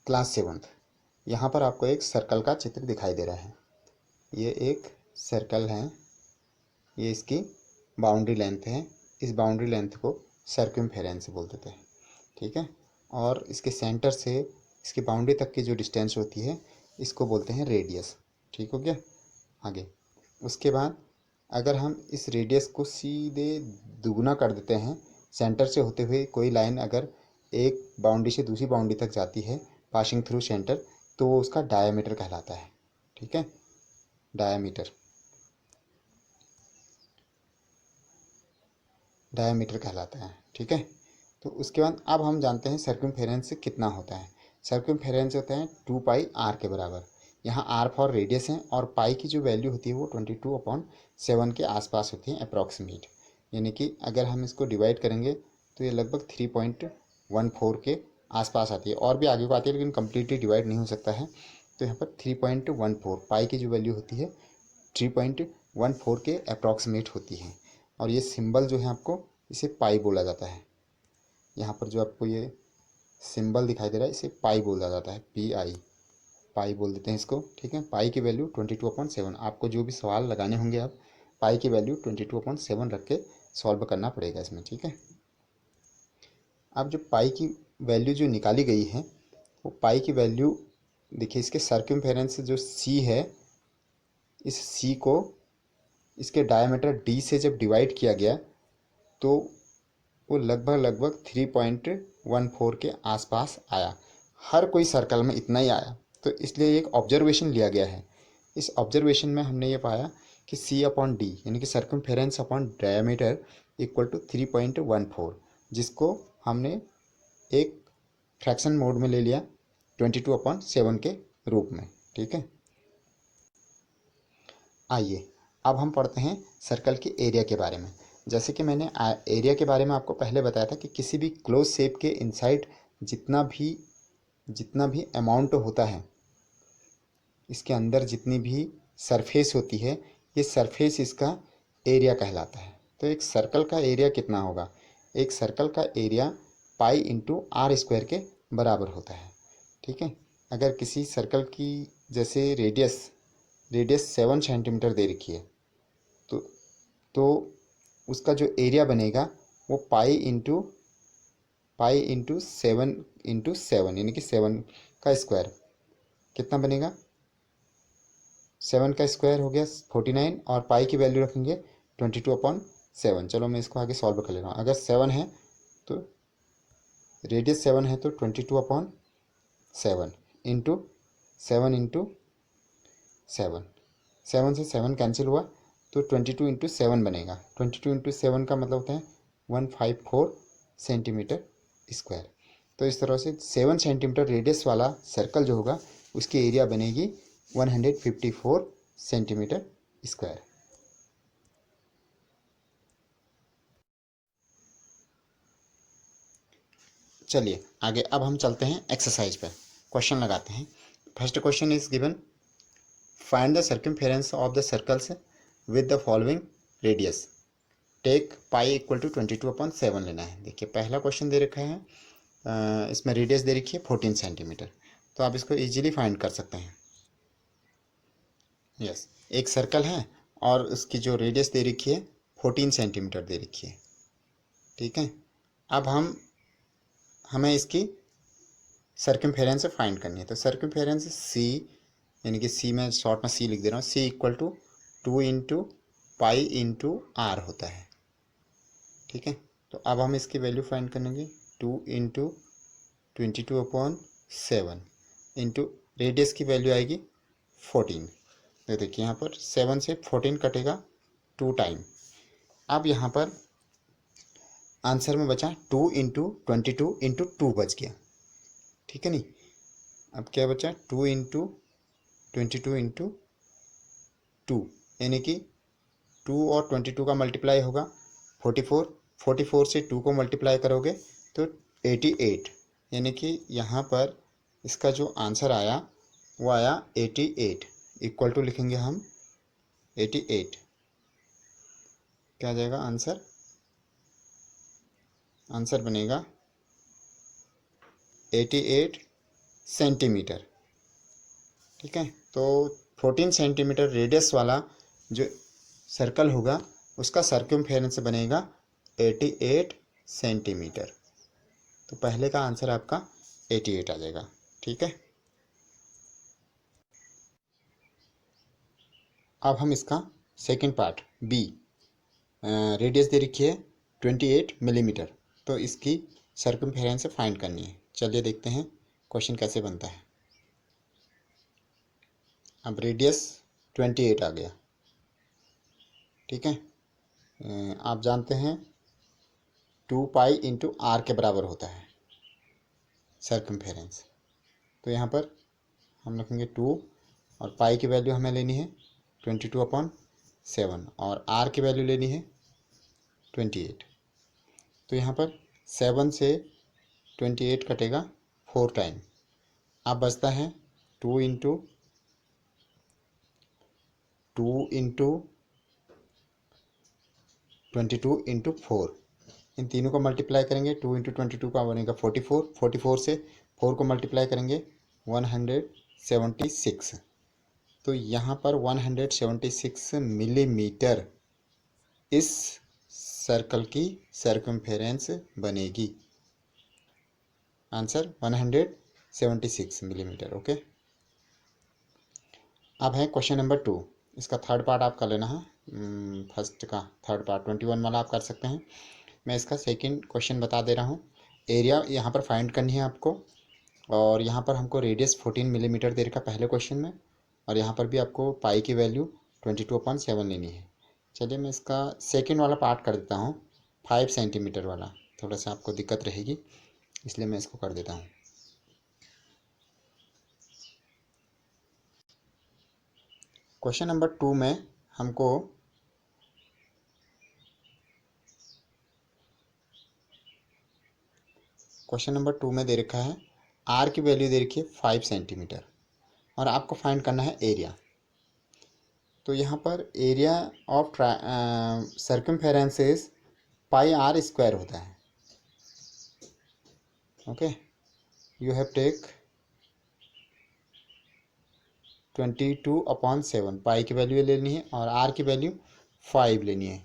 Class seventh. यहाँ पर आपको एक सर्कल का चित्र दिखाई दे रहा है। ये एक सर्कल है, ये इसकी बाउंड्री लेंथ है। इस बाउंड्री लेंथ को सर्कमफेरेंस बोल देते हैं, ठीक है। और इसके सेंटर से इसकी बाउंड्री तक की जो डिस्टेंस होती है इसको बोलते हैं रेडियस, ठीक हो गया। आगे उसके बाद अगर हम इस रेडियस को सीधे दुगुना कर देते हैं, सेंटर से होते हुए कोई लाइन अगर एक बाउंड्री से दूसरी बाउंड्री तक जाती है पासिंग थ्रू सेंटर, तो वो उसका डायमीटर कहलाता है, ठीक है। डायमीटर कहलाता है, ठीक है। तो उसके बाद अब हम जानते हैं सर्कमफेरेंस कितना होता है। सर्कमफेरेंस होता है 2πr के बराबर। यहाँ r फॉर रेडियस है और पाई की जो वैल्यू होती है वो 22/7 के आसपास होती है अप्रॉक्सीमेट। यानी कि अगर हम इसको डिवाइड करेंगे तो ये लगभग 3.14 के आसपास आती है। और भी आगे को आती है लेकिन कम्प्लीटली डिवाइड नहीं हो सकता है। तो यहाँ पर 3.14 पाई की जो वैल्यू होती है 3.14 के अप्रॉक्सीमेट होती है। और ये सिंबल जो है आपको इसे पाई बोला जाता है। यहाँ पर जो आपको ये सिंबल दिखाई दे रहा है इसे पाई बोला जाता है, PI, पाई बोल देते हैं इसको, ठीक है। पाई की वैल्यू 22/7। आपको जो भी सवाल लगाने होंगे आप पाई की वैल्यू 22/7 रख के सॉल्व करना पड़ेगा इसमें, ठीक है। अब जो पाई की वैल्यू जो निकाली गई है वो पाई की वैल्यू देखिए, इसके सर्कमफेरेंस जो C है, इस C को इसके डायमीटर D से जब डिवाइड किया गया तो वो लगभग 3.14 के आसपास आया। हर कोई सर्कल में इतना ही आया, तो इसलिए एक ऑब्जर्वेशन लिया गया है। इस ऑब्जर्वेशन में हमने ये पाया कि C/D यानी कि circumference upon diameter equal to 3.14, जिसको हमने एक फ्रैक्शन मोड में ले लिया 22/7 के रूप में, ठीक है। आइए अब हम पढ़ते हैं सर्कल के एरिया के बारे में। जैसे कि मैंने एरिया के बारे में आपको पहले बताया था कि किसी भी क्लोज शेप के इनसाइड जितना भी अमाउंट होता है, इसके अंदर जितनी भी सरफेस होती है, ये सरफेस इसका एरिया कहलाता है। तो एक सर्कल का एरिया कितना होगा? एक सर्कल का एरिया π/r² के बराबर होता है, ठीक है। अगर किसी सर्कल की जैसे रेडियस 7 सेंटीमीटर दे रखी है तो तो उसका जो एरिया बनेगा वो π/7 यानी कि 7 का स्क्वायर कितना बनेगा? 7 का स्क्वायर हो गया 49 और पाई की वैल्यू रखेंगे 22/7। चलो मैं इसको आगे सॉल्व कर ले रहा हूँ। अगर 7 है तो रेडियस 7 है तो 22/7 इंटू 7 से 7 कैंसिल हुआ तो 22/7 बनेगा। 22/7 का मतलब होता है 154 सेंटीमीटर स्क्वायर। तो इस तरह से 7 सेंटीमीटर रेडियस वाला सर्कल जो होगा उसकी एरिया बनेगी 154 सेंटीमीटर स्क्वायर। चलिए आगे अब हम चलते हैं एक्सरसाइज पर, क्वेश्चन लगाते हैं। First question is given, find the circumference of the circles with the following radius, take pi equal to 22/7 लेना है। देखिए पहला क्वेश्चन दे रखा है, इसमें रेडियस दे रखी है 14 सेंटीमीटर, तो आप इसको इजीली फाइंड कर सकते हैं। यस, एक सर्कल है और उसकी जो रेडियस दे रखी है 14 सेंटीमीटर दे रखी है, ठीक है। अब हमें इसकी सर्कमफेरेंस फाइंड करनी है। तो सर्कमफेरेंस C यानी कि C में शॉर्ट में C लिख दे रहा हूँ, C इक्वल टू 2 × π/r होता है, ठीक है। तो अब हम इसकी वैल्यू फाइंड करेंगे 2 × 22/7 इंटू रेडियस की वैल्यू आएगी 14। तो देखिए यहाँ पर 7 से 14 कटेगा 2 टाइम। अब यहाँ पर आंसर में बचा 2 × 22 × 2 बच गया, ठीक है। नहीं, अब क्या बचा 2 × 22 × 2 यानी कि 2 और 22 का मल्टीप्लाई होगा 44 से 2 को मल्टीप्लाई करोगे तो 88, यानी कि यहाँ पर इसका जो आंसर आया वो आया 88। इक्वल टू लिखेंगे हम 88, क्या आ जाएगा आंसर बनेगा 88 सेंटीमीटर। ठीक है, तो 14 सेंटीमीटर रेडियस वाला जो सर्कल होगा उसका सर्कमफेरेंस बनेगा 88 सेंटीमीटर। तो पहले का आंसर आपका 88 आ जाएगा। ठीक है, अब हम इसका सेकंड पार्ट बी, रेडियस दे रखी है 28 मिलीमीटर, तो इसकी सर्कमफेरेंस फाइंड करनी है। चलिए देखते हैं क्वेश्चन कैसे बनता है। अब रेडियस 28 आ गया। ठीक है, आप जानते हैं 2 पाई इंटू आर के बराबर होता है सर्कमफेरेंस। तो यहाँ पर हम लिखेंगे 2 और पाई की वैल्यू हमें लेनी है 22/7 और आर की वैल्यू लेनी है 28। तो यहाँ पर 7 से 28 कटेगा 4 टाइम। अब बचता है 2 इंटू 22 इंटू 4। इन तीनों को मल्टीप्लाई करेंगे, 2 इंटू 22 का बनेगा 44। 44 से 4 को मल्टीप्लाई करेंगे 176। तो यहाँ पर 176 मिलीमीटर इस सर्कल की सर्कमफेरेंस बनेगी। Answer 176 millimetre. ओके, अब है क्वेश्चन नंबर 2। इसका थर्ड पार्ट आप कर लेना है। फर्स्ट का थर्ड पार्ट 21 वाला आप कर सकते हैं। मैं इसका सेकंड क्वेश्चन बता दे रहा हूँ। एरिया यहाँ पर फाइंड करनी है आपको, और यहाँ पर हमको रेडियस 14 मिलीमीटर दे रखा पहले क्वेश्चन में, और यहाँ पर भी आपको पाई की वैल्यू 22/7 लेनी है। चलिए मैं इसका सेकंड वाला पार्ट कर देता हूँ, 5 सेंटीमीटर वाला। थोड़ा सा आपको दिक्कत रहेगी इसलिए मैं इसको कर देता हूँ। क्वेश्चन नंबर 2 में हमको दे रखा है आर की वैल्यू दे रखी है 5 सेंटीमीटर और आपको फाइंड करना है एरिया। तो यहाँ पर area of circumference is pi r square होता है। Okay, you have take 22/7। Pi की वैल्यू लेनी है और आर की वैल्यू 5 लेनी है।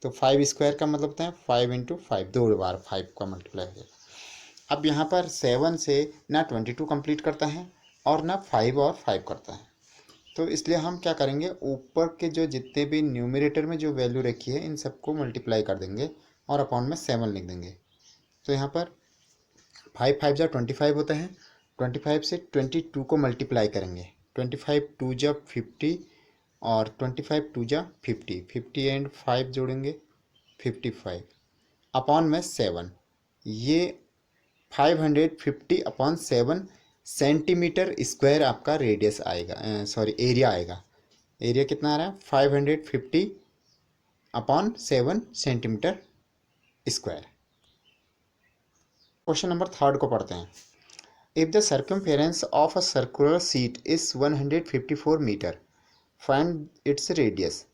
तो 5 स्क्वायर का मतलब होता है 5 इंटू 5, 2 बार 5 का मल्टीप्लाई हो जाएगा। अब यहाँ पर 7 से ना 22 कंप्लीट करता है और ना 5 और 5 करता है, तो इसलिए हम क्या करेंगे, ऊपर के जो जितने भी न्यूमरेटर में जो वैल्यू रखी है इन सबको मल्टीप्लाई कर देंगे और अपॉन में 7 लिख देंगे। तो यहाँ पर 5 5 जा 25 होता है। 25 से 22 को मल्टीप्लाई करेंगे, 25 2 जा 50 और 25 2 जा 50, 50 एंड 5 जोड़ेंगे 55 अपॉन में 7। ये 550/7 सेंटीमीटर स्क्वायर आपका रेडियस आएगा, सॉरी एरिया आएगा। एरिया कितना आ रहा है 550/7 centimetre square. Question number third को पढ़ते हैं। If the circumference of a circular seat is 154 metre, find its radius.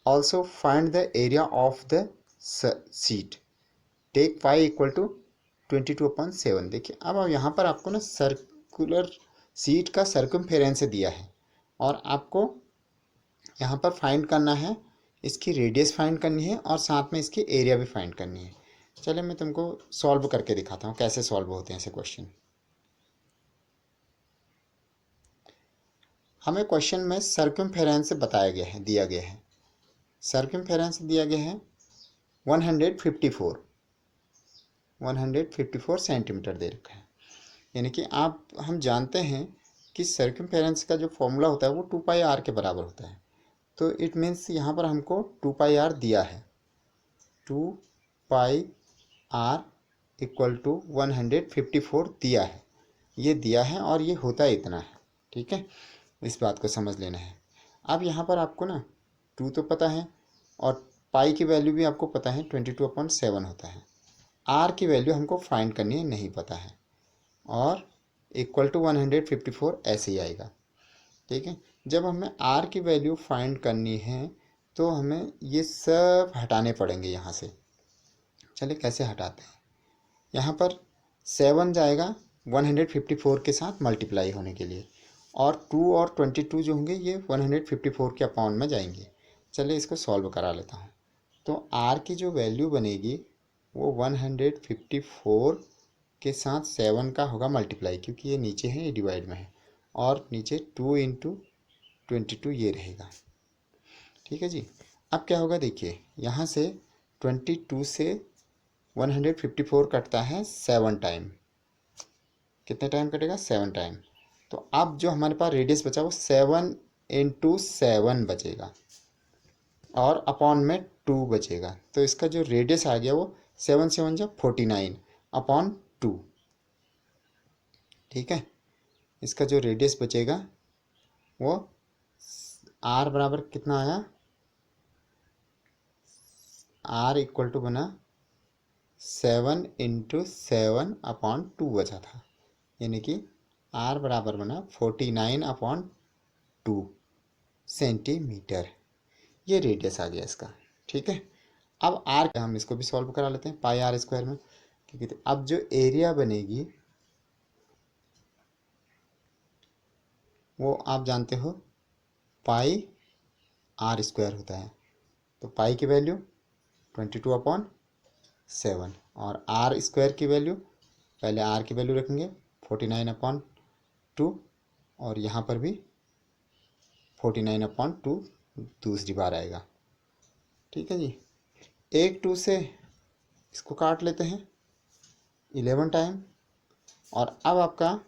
Also find the area of the seat. Take pi equal to 22/7। देखिए अब यहाँ पर आपको ना सर्कुलर सीट का सर्कमफेरेंस दिया है और आपको यहाँ पर फाइंड करना है, इसकी रेडियस फाइंड करनी है और साथ में इसकी एरिया भी फाइंड करनी है। चलिए मैं तुमको सॉल्व करके दिखाता हूँ कैसे सॉल्व होते हैं ऐसे क्वेश्चन। हमें क्वेश्चन में सर्कमफेरेंस बताया गया है, दिया गया है। सर्कमफेरेंस दिया गया है 154 सेंटीमीटर दे रखा है। यानी कि हम जानते हैं कि सर्कमफेरेंस का जो फॉर्मूला होता है वो 2 पाई आर के बराबर होता है। तो इट मीन्स यहाँ पर हमको 2 पाई आर दिया है। 2 पाई आर इक्वल टू 154 दिया है, ये दिया है और ये होता है इतना है। ठीक है, इस बात को समझ लेना है। अब यहाँ पर आपको ना 2 तो पता है और पाई की वैल्यू भी आपको पता है 22/7 होता है। आर की वैल्यू हमको फाइंड करनी है, नहीं पता है, और इक्वल टू 154 ऐसे ही आएगा। ठीक है, जब हमें आर की वैल्यू फाइंड करनी है तो हमें ये सब हटाने पड़ेंगे यहाँ से। चलिए कैसे हटाते हैं। यहाँ पर 7 जाएगा 154 के साथ मल्टीप्लाई होने के लिए, और 2 और 22 जो होंगे ये 154 के अपॉन में जाएंगे। चलिए इसको सॉल्व करा लेता हूँ। तो r की जो वैल्यू बनेगी वो 154 के साथ 7 का होगा मल्टीप्लाई, क्योंकि ये नीचे है, ये डिवाइड में है, और नीचे 2 इंटू 22 ये रहेगा। ठीक है जी। अब क्या होगा देखिए, यहाँ से 22 से 154 कटता है 7 टाइम। कितने टाइम कटेगा? 7 टाइम। तो अब जो हमारे पास रेडियस बचा वो 7 इंटू 7 बचेगा, और अपॉन में 2 बचेगा। तो इसका जो रेडियस आ गया वो 7 7 जो 49 अपॉन 2। ठीक है। इसका जो रेडियस बचेगा वो r बराबर कितना आया, r इक्वल टू बना 7 इंटू 7 अपॉन 2 बचा था, यानी कि r बराबर बना 49 अपॉन 2 सेंटीमीटर। ये रेडियस आ गया इसका। ठीक है। अब r हम इसको भी सॉल्व करा लेते हैं पाई आर स्क्वायर में, क्योंकि अब जो एरिया बनेगी वो आप जानते हो पाई आर स्क्वायर होता है। तो पाई की वैल्यू 22 अपॉन 7, और आर स्क्वायर की वैल्यू, पहले आर की वैल्यू रखेंगे 49 अपॉन 2, और यहाँ पर भी 49 अपॉन 2 दूसरी बार आएगा। ठीक है जी। 1 2 से इसको काट लेते हैं 11 टाइम, और अब आपका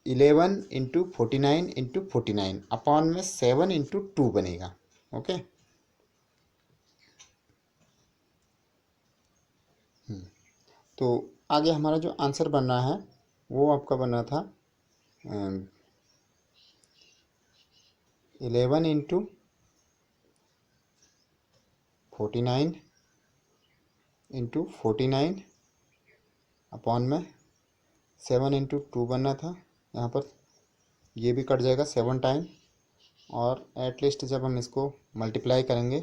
11 इंटू 49 इंटू 49 अपॉन में 7 इंटू 2 बनेगा। ओके। तो आगे हमारा जो आंसर बन रहा है वो आपका बन रहा था 11 इंटू 49 इंटू 49 अपॉन में 7 इंटू 2 बनना था। यहाँ पर ये भी कट जाएगा 7 टाइम, और एटलीस्ट जब हम इसको मल्टीप्लाई करेंगे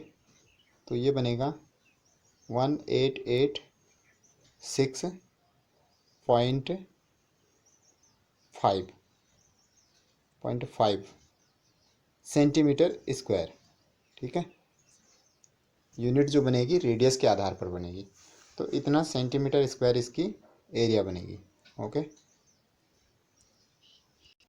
तो ये बनेगा 1886.5 सेंटीमीटर स्क्वायर। ठीक है। यूनिट जो बनेगी रेडियस के आधार पर बनेगी, तो इतना सेंटीमीटर स्क्वायर इसकी एरिया बनेगी। ओके।